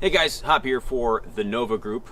Hey guys, Hop here for the Nova Group.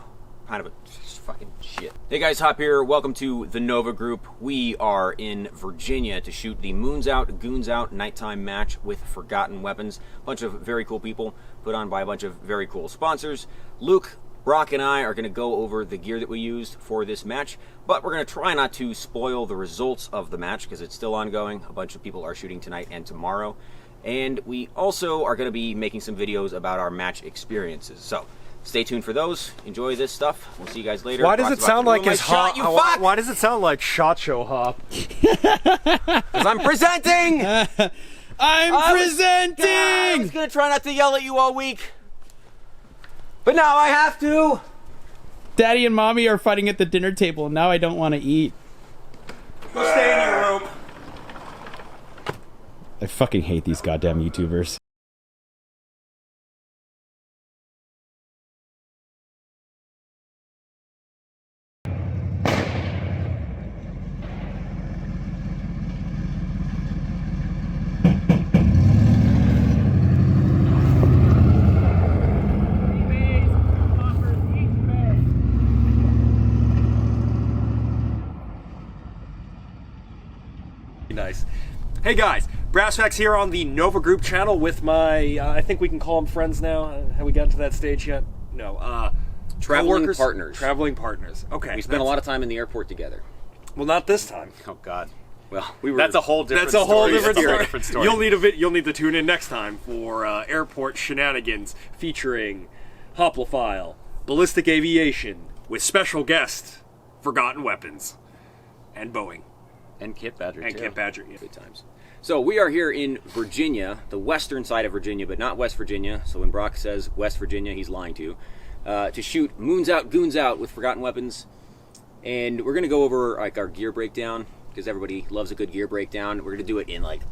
Kind of a fucking shit. Hey guys, Hop here. Welcome to the Nova Group. We are in Virginia to shoot the Moons Out, Goons Out nighttime match with Forgotten Weapons. A bunch of very cool people put on by a bunch of very cool sponsors. Luke, Brock, and I are going to go over the gear that we used for this match, but we're going to try not to spoil the results of the match because it's still ongoing. A bunch of people are shooting tonight and tomorrow. And we also are going to be making some videos about our match experiences. So stay tuned for those. Enjoy this stuff. We'll see you guys later. Why does it sound like his hop? You fuck! Why does it sound like SHOT Show Hop? Because I'm presenting! I'm presenting! I was going to try not to yell at you all week. But now I have to. Daddy and Mommy are fighting at the dinner table, and now I don't want to eat. Go stay in your room. I fucking hate these goddamn YouTubers. Nice. Hey guys, Brassfax here on the Nova Group channel with my, I think we can call them friends now. Have we gotten to that stage yet? No. Traveling partners. Traveling partners. Okay. We spent a lot of time in the airport together. Well, not this time. Oh God. Well, we were. That's a whole different That's a whole story. different story. You'll need to tune in next time for airport shenanigans featuring Hoplophile, Ballistic Aviation, with special guest Forgotten Weapons, and Boeing. And Kit Badger, And too. Kit Badger, yeah. Good times. So we are here in Virginia, the western side of Virginia, but not West Virginia. So when Brock says West Virginia, he's lying to shoot Moons Out, Goons Out with Forgotten Weapons. And we're going to go over like our gear breakdown, because everybody loves a good gear breakdown. We're going to do it in like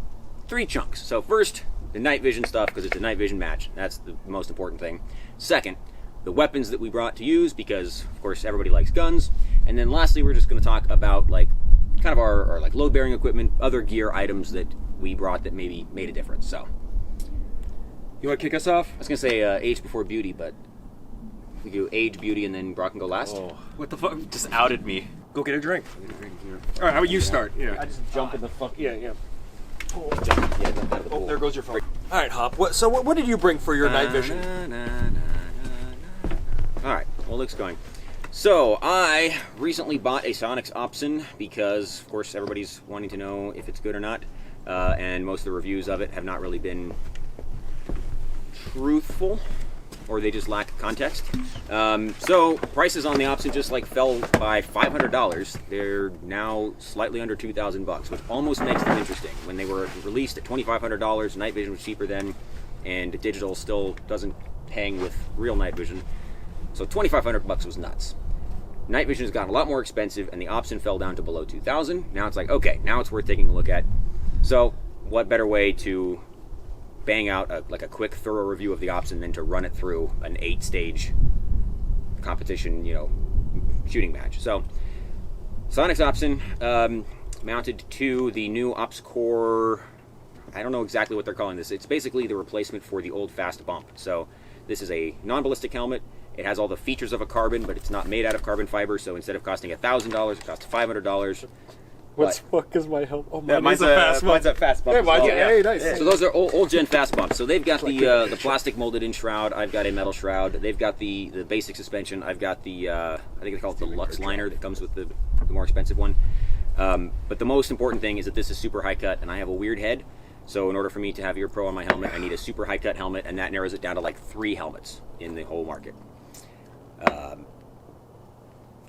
3 chunks. So first, the night vision stuff, because it's a night vision match. That's the most important thing. Second, the weapons that we brought to use, because of course everybody likes guns. And then lastly, we're just going to talk about like kind of our like load bearing equipment, other gear items that we brought that maybe made a difference. So You want to kick us off? I was gonna say age before beauty, but we do age, beauty, and then Brock can go last. Oh, What the fuck? just outed me. Go get a drink. All right, how about you start? I Yeah. just jump in the fuck. Yeah. Jump out of the pool. Oh, there goes your phone. All right, Hop. What did you bring for your night vision? All right, well, Luke's going. So I recently bought a SiOnyx Opsin because, of course, everybody's wanting to know if it's good or not, and most of the reviews of it have not really been truthful, or they just lack context. So prices on the Opsin just like fell by $500. They're now slightly under $2,000, which almost makes them interesting. When they were released at $2,500, night vision was cheaper then, and digital still doesn't hang with real night vision. So $2,500 was nuts. Night vision has gotten a lot more expensive, and the Opsin fell down to below $2,000. Now it's like, okay, now it's worth taking a look at. So what better way to bang out a quick, thorough review of the Opsin than to run it through an 8-stage competition, shooting match. So SiOnyx Opsin mounted to the new OpsCore. I don't know exactly what they're calling this. It's basically the replacement for the old fast bump. So this is a non-ballistic helmet. It has all the features of a carbon, but it's not made out of carbon fiber, so instead of costing $1,000, it costs $500. What's fuck is my help? Oh, Mine's a fast bump. Hey, as well. hey, nice. So those are old gen fast bumps. So they've got the plastic molded in shroud. I've got a metal shroud. They've got the basic suspension. I've got the I think they call it the Lux liner that comes with the more expensive one. But the most important thing is that this is super high cut, and I have a weird head. So in order for me to have Ear Pro on my helmet, I need a super high cut helmet, and that narrows it down to like 3 helmets in the whole market.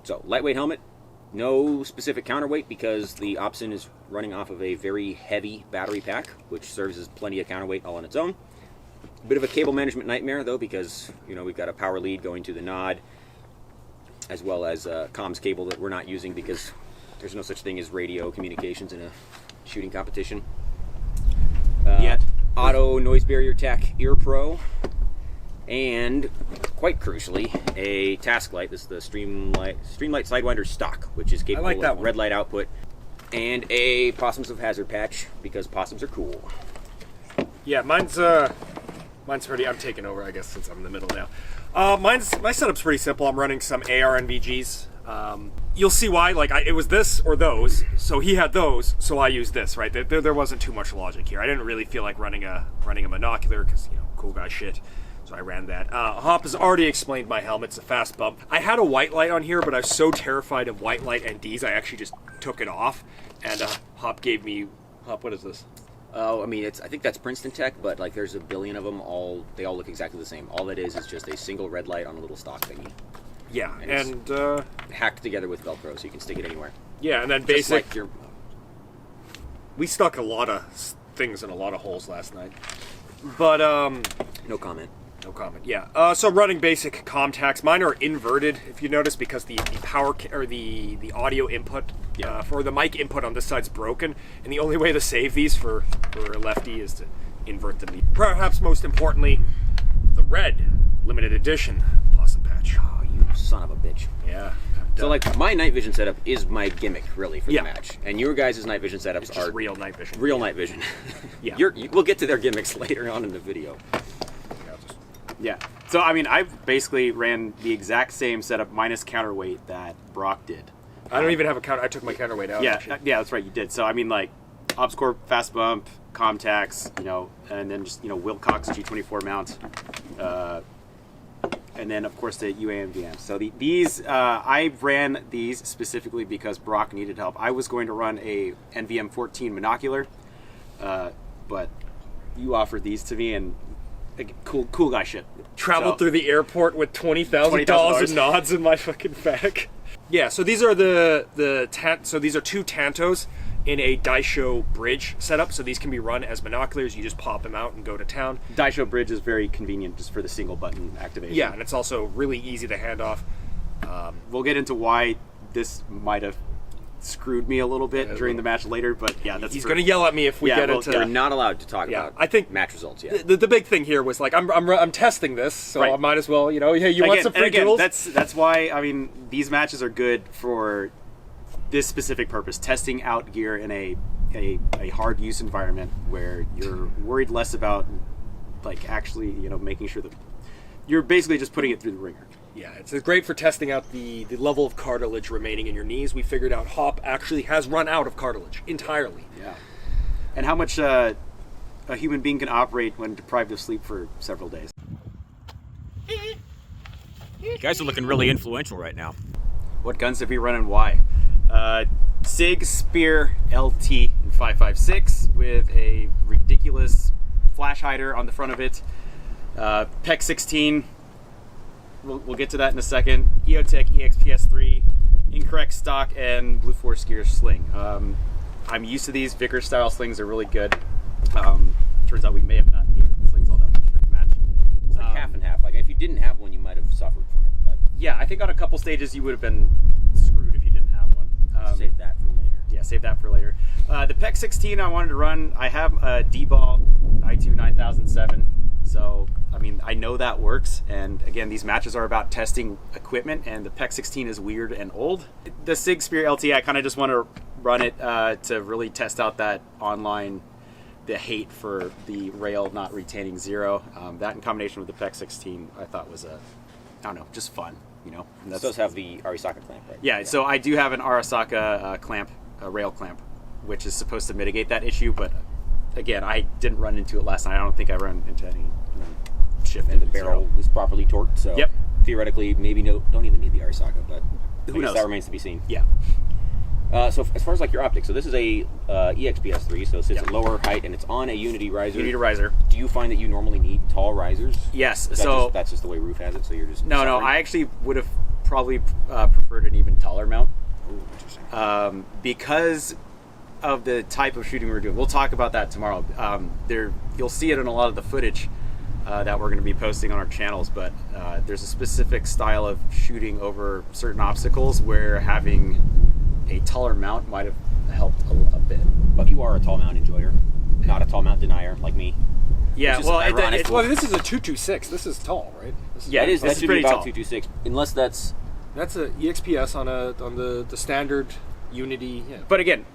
So lightweight helmet, no specific counterweight because the Opsin is running off of a very heavy battery pack, which serves as plenty of counterweight all on its own. Bit of a cable management nightmare though, because we've got a power lead going to the nod, as well as a comms cable that we're not using because there's no such thing as radio communications in a shooting competition. Yet. Auto noise barrier tech Ear Pro. And quite crucially, a task light. This is the Streamlight Sidewinder stock, which is capable of red light output, and a Possums of Hazard patch because possums are cool. Yeah, mine's Mine's pretty. I'm taking over, I guess, since I'm in the middle now. My setup's pretty simple. I'm running some AR NVGs. You'll see why. Like, it was this or those. So he had those, so I used this. Right? There wasn't too much logic here. I didn't really feel like running a monocular because cool guy shit. So I ran that. Hop has already explained my helmet's a fast bump. I had a white light on here, but I was so terrified of white light NDs, I actually just took it off. And Hop gave me. Hop, what is this? Oh, I mean, I think that's Princeton Tech, but like there's a billion of them. They all look exactly the same. All that is just a single red light on a little stock thingy. Yeah, and hacked together with Velcro, so you can stick it anywhere. Yeah, and then Just basic. like We stuck a lot of things in a lot of holes last night, but no comment. no comment. Yeah. So running basic contacts. Mine are inverted, if you notice, because the power or the audio input for the mic input on this side's broken, and the only way to save these for a lefty is to invert them. Perhaps most importantly, the red limited edition possum patch. Oh, you son of a bitch. Yeah. So like my night vision setup is my gimmick really for Yeah. the match, and your guys' night vision setups It's just are real night vision. real night vision. Yeah. We'll get to their gimmicks later on in the video. Yeah. So, I mean, I basically ran the exact same setup minus counterweight that Brock did. I don't even have a counter. I took my counterweight out. Yeah, actually. yeah, that's right, you did. So, I mean, like, ObsCorp, Fast Bump, Comtax, and then just, Wilcox G24 mount. And then, of course, the UAMVM. So, these, I ran these specifically because Brock needed help. I was going to run a NVM 14 monocular, but you offered these to me, and cool guy shit. Traveled through the airport with $20,000 $20,000 in nods in my fucking bag. Yeah, so these are so these are two Tantos in a Daisho bridge setup. So these can be run as monoculars. You just pop them out and go to town. Daisho Bridge is very convenient just for the single button activation. Yeah, and it's also really easy to hand off. We'll get into why this might have screwed me a little bit during the match later, but yeah, that's He's going to yell at me if we get into. You're not allowed to talk Yeah, about I think match results yet. the big thing here was like I'm testing this, so Right. I might as well hey, you want some free duels? That's why, I mean, these matches are good for this specific purpose, testing out gear in a hard use environment where you're worried less about like actually making sure that you're basically just putting it through the ringer. Yeah, it's great for testing out the level of cartilage remaining in your knees. We figured out Hop actually has run out of cartilage entirely. Yeah. And how much a human being can operate when deprived of sleep for several days. You guys are looking really influential right now. What guns did we run and why? SIG Spear LT in 5.56 with a ridiculous flash hider on the front of it. PEC 16. We'll get to that in a second. EOTech EXPS3, incorrect stock, and Blue Force Gear sling. I'm used to these. Vickers style slings are really good. Turns out we may have not needed the slings all that much during the match. It's like half and half. Like if you didn't have one, you might have suffered from it. But Yeah, I think on a couple stages you would have been screwed if you didn't have one. save that for later. Yeah, save that for later. The PEC 16 I wanted to run. I have a D-Ball i2 9007. So, I mean, I know that works, and again, these matches are about testing equipment, and the PEC 16 is weird and old. The SIG Spear LT, I kind of just want to run it to really test out that online, the hate for the rail not retaining zero. That in combination with the PEC 16, I thought was I don't know, just fun, And This does have the Arisaka clamp, right? yeah, so I do have an Arisaka clamp, a rail clamp, which is supposed to mitigate that issue, but again, I didn't run into it last night. I don't think I ran into any shift. And the barrel is properly torqued, so Yep. theoretically, maybe don't even need the Arisaka, but I guess knows? that remains to be seen. Yeah. So as far as like your optics, so this is a EXPS3, so it sits at lower height and it's on a Unity riser. Unity riser. Do you find that you normally need tall risers? Yes. Is that So that's just the way Roof has it. So you're just no. suffering? I actually would have probably preferred an even taller mount. Ooh, interesting. Because of the type of shooting we're doing. We'll talk about that tomorrow. You'll see it in a lot of the footage that we're going to be posting on our channels, but there's a specific style of shooting over certain obstacles where having a taller mount might have helped a bit. But you are a tall mount enjoyer, not a tall mount denier like me. Yeah, Which is well, ironic. it's Well, this is a 226. This is tall, right? yeah, That is this that is should be pretty about tall. 226, unless that's That's a EXPS on the standard Unity. Yeah. But again,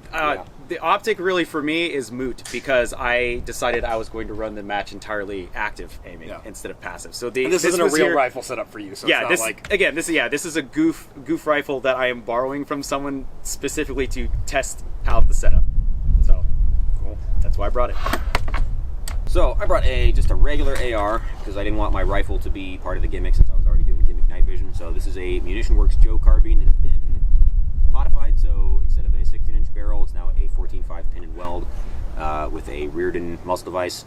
the optic really for me is moot because I decided I was going to run the match entirely active aiming instead of passive. So this isn't a real rifle setup for you. So yeah, it's not this is a goof rifle that I am borrowing from someone specifically to test out the setup. So cool. That's why I brought it. So I brought just a regular AR because I didn't want my rifle to be part of the gimmick since I was already doing gimmick night vision. So this is a Munition Works Joe carbine that has been modified. So instead of a 16-inch barrel, it's now a 14.5 pin and weld with a Reardon muzzle device.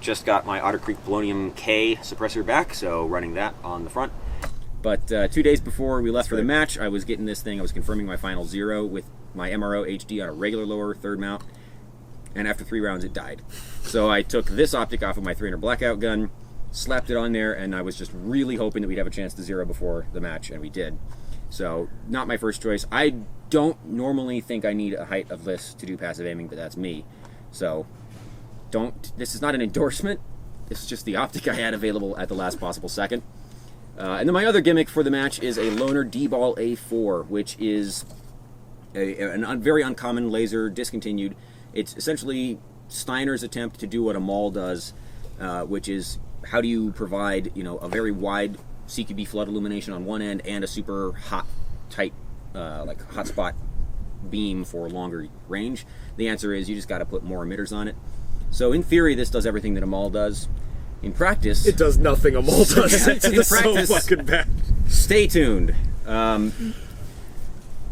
Just got my Otter Creek Polonium K suppressor back, so running that on the front. But 2 days before we left for the match, I was getting this thing. I was confirming my final 0 with my MRO HD on a regular lower third mount. And after 3 rounds, it died. So I took this optic off of my 300 Blackout gun, slapped it on there, and I was just really hoping that we'd have a chance to 0 before the match, and we did. So, not my first choice. I don't normally think I need a height of this to do passive aiming, but that's me. So, this is not an endorsement. This is just the optic I had available at the last possible second. And then my other gimmick for the match is a Loner D-Ball A4, which is a very uncommon laser, discontinued. It's essentially Steiner's attempt to do what a Maul does, which is how do you provide, a very wide CQB flood illumination on one end and a super hot, tight, hotspot beam for longer range. The answer is you just got to put more emitters on it. So in theory, this does everything that a Maul does. In practice, it does nothing a Maul does. It's practice, so fucking bad. Stay tuned.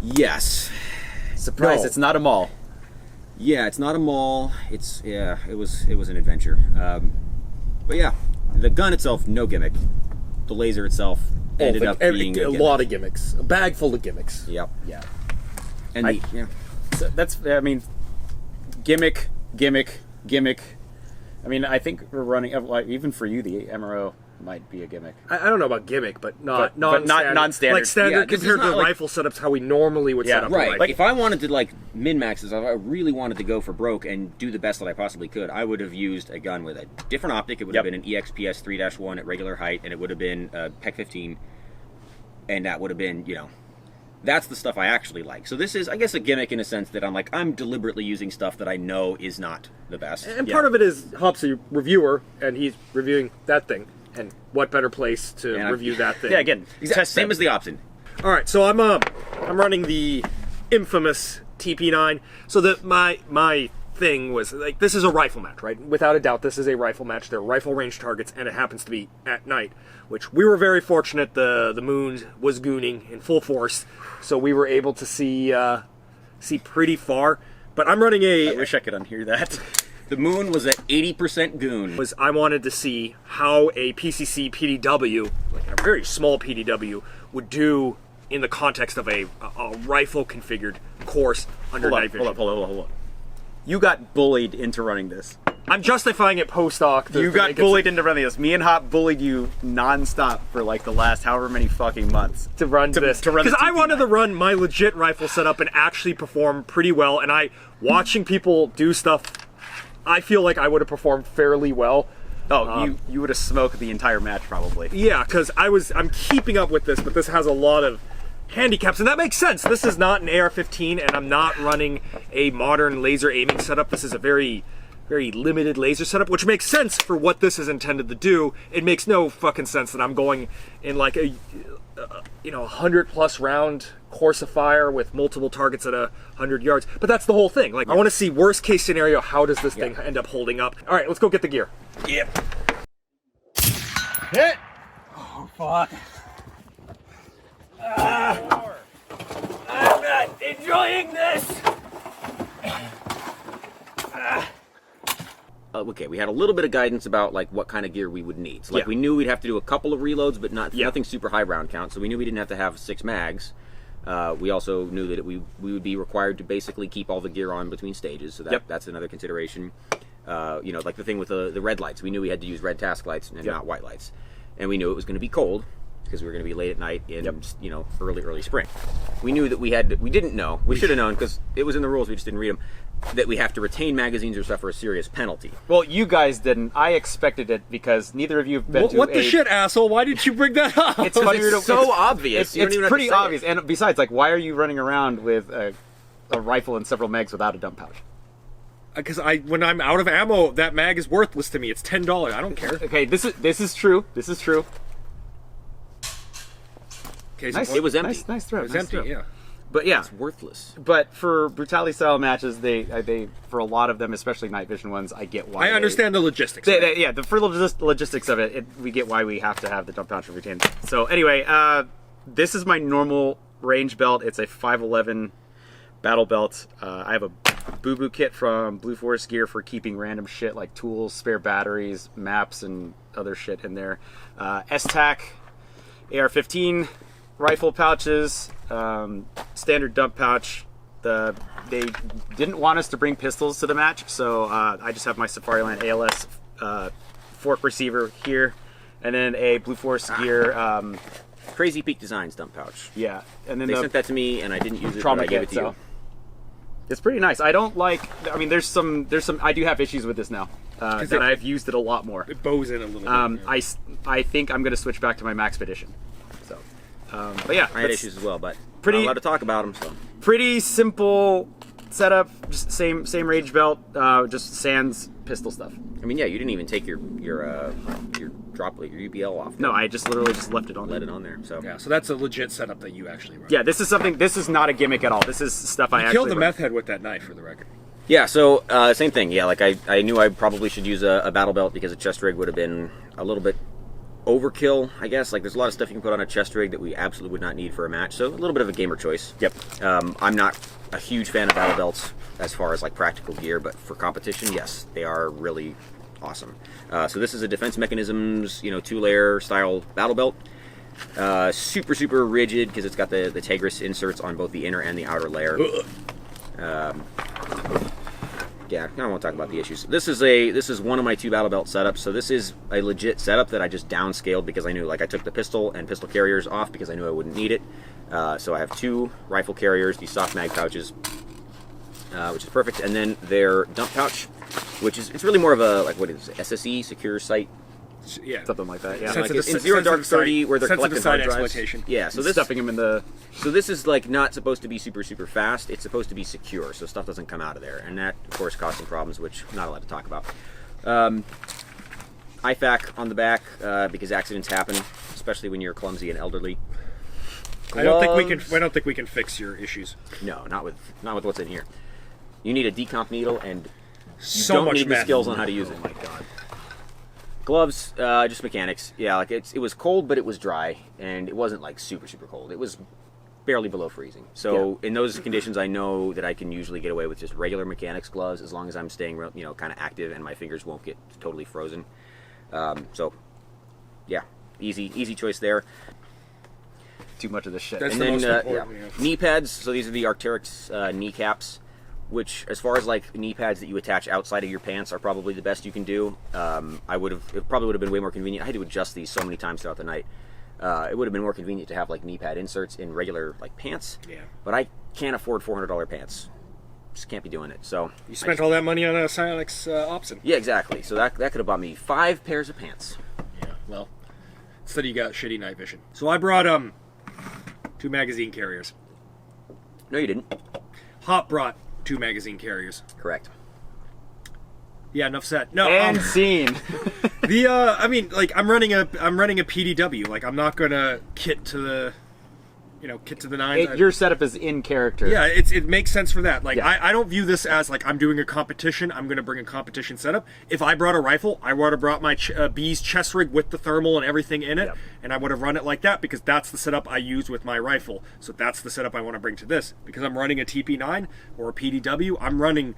Yes. Surprise! No. It's not a Maul. Yeah, it's not a Maul. It was an adventure. But yeah, the gun itself, no gimmick. The laser itself ended up being a lot of gimmicks. A bag full of gimmicks. Yep. Yeah. And so that's gimmick. I mean, I think we're running even for you, the MRO might be a gimmick. I don't know about gimmick, but not non-standard. Like standard Yeah, 'cause compared it's to not like- rifle setups, how we normally would set up a right. rifle. Like if I wanted to min-maxes, if I really wanted to go for broke and do the best that I possibly could, I would have used a gun with a different optic. It would have been an EXPS 3-1 at regular height, and it would have been a PEC 15, and that would have been, that's the stuff I actually like. So this is, I guess, a gimmick in a sense that I'm deliberately using stuff that I know is not the best. And part of it is Hop's a reviewer, and he's reviewing that thing. And what better place to review that thing? Yeah, again, Same as the Opsin. All right, so I'm running the infamous TP9. So my thing was this is a rifle match, right? Without a doubt, this is a rifle match. They're rifle range targets, and it happens to be at night, which we were very fortunate. The moon was gooning in full force, so we were able to see pretty far. But I'm running I wish I could unhear that. The moon was at 80% goon. I wanted to see how a PCC PDW, like a very small PDW, would do in the context of a rifle configured course under night vision. Hold on. You got bullied into running this. I'm justifying it post-hoc. You got bullied into running this. Me and Hop bullied you non-stop for the last however many fucking months. To run this. Because I wanted to run my legit rifle setup and actually perform pretty well. And watching people do stuff, I feel like I would have performed fairly well. Oh, you would have smoked the entire match probably. Yeah, because I'm keeping up with this, but this has a lot of handicaps, and that makes sense. This is not an AR-15, and I'm not running a modern laser aiming setup. This is a very, very limited laser setup, which makes sense for what this is intended to do. It makes no fucking sense that I'm going in a 100+ round course of fire with multiple targets at 100 yards. But that's the whole thing. I want to see worst case scenario. How does this thing end up holding up? All right, let's go get the gear. Yep. Hit. Oh fuck. I'm not enjoying this. Okay, we had a little bit of guidance about what kind of gear we would need. So we knew we'd have to do a couple of reloads, but nothing super high round count. So we knew we didn't have to have 6 mags. We also knew that we would be required to basically keep all the gear on between stages. So that's another consideration. Like the thing with the red lights. We knew we had to use red task lights and not white lights. And we knew it was going to be cold because we were going to be late at night in early spring. We knew that we didn't know. We should have known because it was in the rules. We just didn't read them. That we have to retain magazines or suffer a serious penalty. Well, you guys didn't. I expected it because neither of you have been to What the shit, asshole? Why did you bring that up? It's funny. It's so obvious. It's pretty obvious. And besides, why are you running around with a rifle and several mags without a dump pouch? Because when I'm out of ammo, that mag is worthless to me. It's $10. I don't care. Okay, this is true. This is true. Okay, Nice. It was empty. Nice throw. It's nice empty. throw. Yeah. But yeah, It's worthless. but for brutality style matches, they for a lot of them, especially night vision ones, I get why. I understand the logistics. Yeah, for logistics of it, we get why we have to have the dump pouch retained. So anyway, this is my normal range belt. It's a 511 battle belt. I have a boo-boo kit from Blue Forest Gear for keeping random shit like tools, spare batteries, maps, and other shit in there. S-Tac, AR-15 rifle pouches, standard dump pouch. They didn't want us to bring pistols to the match, so I just have my Safariland ALS fork receiver here, and then a Blue Forest Gear. Crazy Peak Designs dump pouch. Yeah, and then They sent that to me, and I didn't use it, trauma but I gave kit, it to you. so it's pretty nice. I don't like. I mean, there's some. I do have issues with this now. That I've used it a lot more. It bows in a little bit. I think I'm going to switch back to my Maxpedition. So, but yeah, I had that's issues as well, but pretty- I'm not allowed to talk about them, so. pretty simple setup. Just same range belt. Just sans pistol stuff. I mean, yeah, you didn't even take your drop your UBL off. No, I just literally just left it on. Let it on there. So Yeah, so that's a legit setup that you actually run. Yeah, this is something. This is not a gimmick at all. This is stuff I You actually killed the run. meth head with that knife, for the record. yeah, so same thing. Yeah, like I knew I probably should use a battle belt because a chest rig would have been a little bit overkill, I guess. Like, there's a lot of stuff you can put on a chest rig that we absolutely would not need for a match. So a little bit of a gamer choice. Yep. I'm not a huge fan of battle belts as far as like practical gear, but for competition, yes, they are really awesome. So this is a Defense Mechanisms, 2-layer style battle belt. Super rigid because it's got the Tegris inserts on both the inner and the outer layer. Yeah, I don't want to talk about the issues. This is one of my 2 battle belt setups. So this is a legit setup that I just downscaled because I knew, like, I took the pistol and pistol carriers off because I knew I wouldn't need it. So I have 2 rifle carriers, these soft mag pouches, which is perfect, and then their dump pouch, which is, it's really more of a, like, what is it, SSE, secure site. Yeah. Something like that. Yeah. Sensitive- Like, it's sensitive Zero Dark site- 30 where they're sensitive collecting site hard drives. exploitation. Yeah, so this Stuffing them in the. So this is like not supposed to be super fast. It's supposed to be secure, so stuff doesn't come out of there, and that of course caused some problems, which I'm not allowed to talk about. IFAC on the back because accidents happen, especially when you're clumsy and elderly. I don't think Gloves- we can fix your issues. No, not with what's in here. You need a decomp needle, and you So don't much need the meth. skills on how to use it. Oh my god. Gloves, just mechanics. Yeah, like it was cold, but it was dry, and it wasn't like super cold. It was barely below freezing. So in those conditions, I know that I can usually get away with just regular mechanics gloves as long as I'm staying, kind of active and my fingers won't get totally frozen. So yeah, easy choice there. Too much of this shit. That's And the then most important. Yeah. knee pads. So these are the Arc'teryx knee caps, which, as far as like knee pads that you attach outside of your pants, are probably the best you can do. It probably would have been way more convenient. I had to adjust these so many times throughout the night. It would have been more convenient to have like knee pad inserts in regular like pants. Yeah. But I can't afford $400 pants. Just can't be doing it. So You spent all that money on a SiOnyx Opsin. yeah, exactly. So that could have bought me 5 pairs of pants. Yeah, well, instead you got shitty night vision. So I brought 2 magazine carriers. No, you didn't. Hop brought 2 magazine carriers. Correct. Yeah, enough said. No, And scene. I mean, like, I'm running a PDW. Like, I'm not gonna kit to the nines. Your setup is in character. Yeah, it makes sense for that. Like, Yeah. I don't view this as like I'm doing a competition. I'm going to bring a competition setup. If I brought a rifle, I would have brought my B's chest rig with the thermal and everything in it, Yep. and I would have run it like that because that's the setup I use with my rifle. So that's the setup I want to bring to this. Because I'm running a TP9 or a PDW, I'm running.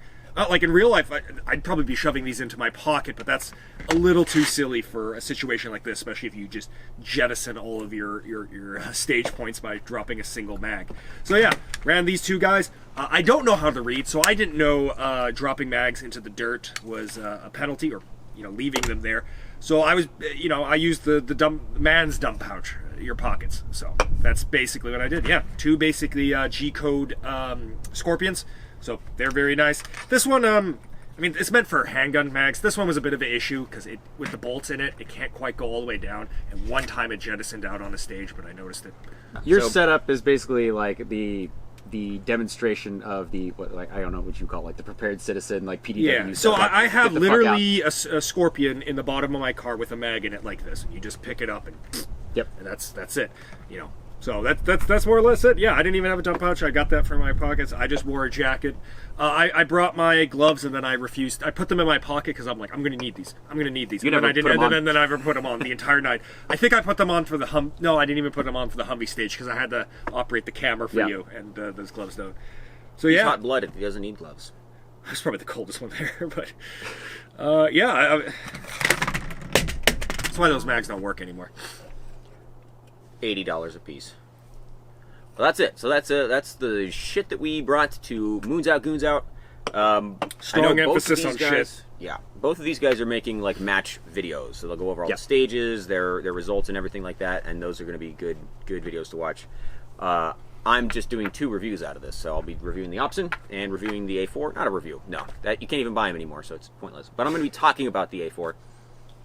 Like in real life, I'd probably be shoving these into my pocket, but that's a little too silly for a situation like this, especially if you just jettison all of your stage points by dropping a single mag. So yeah, ran these 2 guys. I don't know how to read, so I didn't know dropping mags into the dirt was a penalty, or leaving them there. So I was, I used the man's dump pouch, your pockets. So that's basically what I did. Yeah, 2 basically G-code Scorpions. So they're very nice. This one, I mean, it's meant for handgun mags. This one was a bit of an issue because with the bolts in it, it can't quite go all the way down. And one time it jettisoned out on the stage, but I noticed it. Your So- setup is basically like the the demonstration of the I don't know what you call it, like the prepared citizen, like PDW. Yeah, so stuff. I have Get the fuck literally a Scorpion in the bottom of my car with a mag in it like this, and you just pick it up and Yep. and that's it, you know. So that's more or less it. Yeah, I didn't even have a dump pouch. I got that from my pockets. I just wore a jacket. I brought my gloves and then I refused. I put them in my pocket because I'm like, I'm gonna need these. I'm gonna need these. You And then never I didn't, put 'em and then, on. and then I never put them on the entire night. I think I put them on for the No, I didn't even put them on for the Humvee stage because I had to operate the camera for Yeah. you, and those gloves don't. So He's yeah, hot blooded. He doesn't need gloves. that's probably the coldest one there. But yeah, that's why those mags don't work anymore. $80 a piece. Well, that's it. So that's the shit that we brought to Moons Out, Goons Out. Strong I know both of emphasis these on guys, shit. Yeah, both of these guys are making like match videos, so they'll go over all Yep. the stages, their results, and everything like that, and those are going to be good videos to watch. I'm just doing 2 reviews out of this, so I'll be reviewing the Opsin and reviewing the A4. Not a review, no, that you can't even buy them anymore, so it's pointless. But I'm going to be talking about the A4,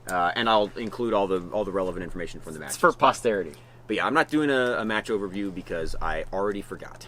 and I'll include all the relevant information from the match. It's for posterity. But yeah, I'm not doing a match overview because I already forgot.